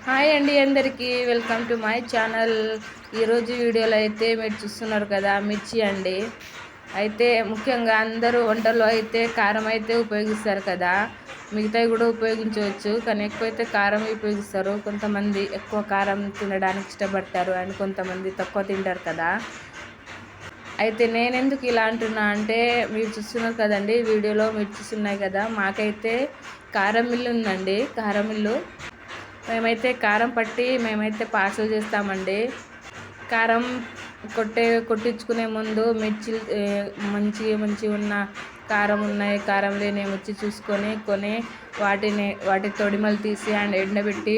Hi అండి, అందరికీ welcome to my channel. ఈరోజు వీడియోలో అయితే మీరు చూస్తున్నారు కదా, మిర్చి అండి. అయితే ముఖ్యంగా అందరూ వంటల్లో అయితే కారం అయితే ఉపయోగిస్తారు కదా, మిగతావి కూడా ఉపయోగించవచ్చు. కానీ ఎక్కువైతే కారం ఉపయోగిస్తారు. కొంతమంది ఎక్కువ కారం తినడానికి ఇష్టపడతారు అండ్ కొంతమంది తక్కువ తింటారు కదా. అయితే నేను ఎందుకు ఇలా అంటున్నా అంటే, మీరు చూస్తున్నారు కదండి వీడియోలో, మీరు చూస్తున్నాయి కదా, మాకైతే కారం మిల్లు ఉందండి. కారం మిల్లు మేమైతే కారం పట్టి మేమైతే పార్సల్ చేస్తామండి. కారం కొట్టించుకునే ముందు మిర్చి మంచి ఉన్న కారం ఉన్నాయి, కారం లేని వచ్చి చూసుకొని వాటి తొడిమలు తీసి అండ్ ఎండబెట్టి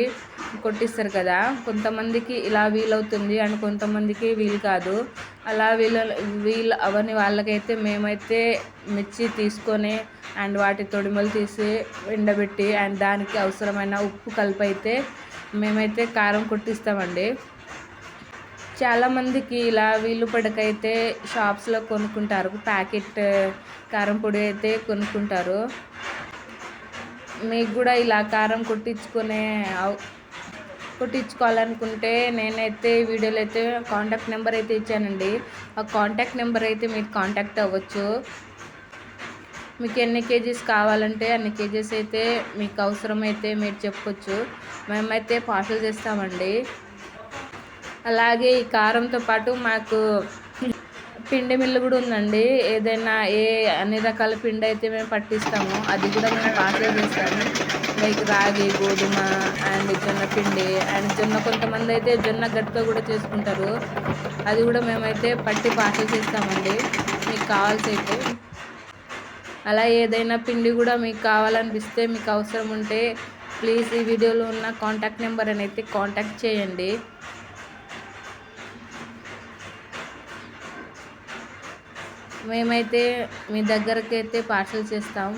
కొట్టిస్తారు కదా. కొంతమందికి ఇలా వీలవుతుంది అండ్ కొంతమందికి వీలు కాదు. అలా వీలు అవని వాళ్ళకైతే మేమైతే మిర్చి తీసుకొని అండ్ వాటి తొడిమలు తీసి ఎండబెట్టి అండ్ దానికి అవసరమైన ఉప్పు కలిపి అయితే మేమైతే కారం కొట్టిస్తామండి. చాలామందికి ఇలా వీలు పడకైతే షాప్స్లో కొనుక్కుంటారు, ప్యాకెట్ కారం పొడి అయితే కొనుక్కుంటారు. మీకు కూడా ఇలా కారం కొట్టించుకోవాలనుకుంటే నేనైతే వీడియోలో అయితే కాంటాక్ట్ నెంబర్ అయితే ఇచ్చానండి. ఆ కాంటాక్ట్ నెంబర్ అయితే మీరు కాంటాక్ట్ అవ్వచ్చు. మీకు ఎన్ని కేజీస్ కావాలంటే అన్ని కేజీస్ అయితే మీకు అవసరమైతే మీరు చెప్పొచ్చు. మేమైతే పార్సల్ చేస్తామండి. అలాగే ఈ కారంతో పాటు మాకు పిండి మిల్లు కూడా ఉందండి. ఏదైనా అన్ని రకాల పిండి అయితే మేము పట్టిస్తాము, అది కూడా మేము పార్సల్ చేస్తాము. లైక్ రాగి, గోధుమ అండ్ జొన్న పిండి అండ్ జొన్న, కొంతమంది అయితే జొన్న గట్టితో కూడా చేసుకుంటారు. అది కూడా మేమైతే పట్టి పార్సల్ చేస్తామండి మీకు కావాల్సి అయితే. అలా ఏదైనా పిండి కూడా మీకు కావాలనిపిస్తే, మీకు అవసరం ఉంటే ప్లీజ్ ఈ వీడియోలో ఉన్న కాంటాక్ట్ నెంబర్ అని అయితే కాంటాక్ట్ చేయండి. మేమైతే మీ దగ్గరకి అయితే పార్సల్ చేస్తాం.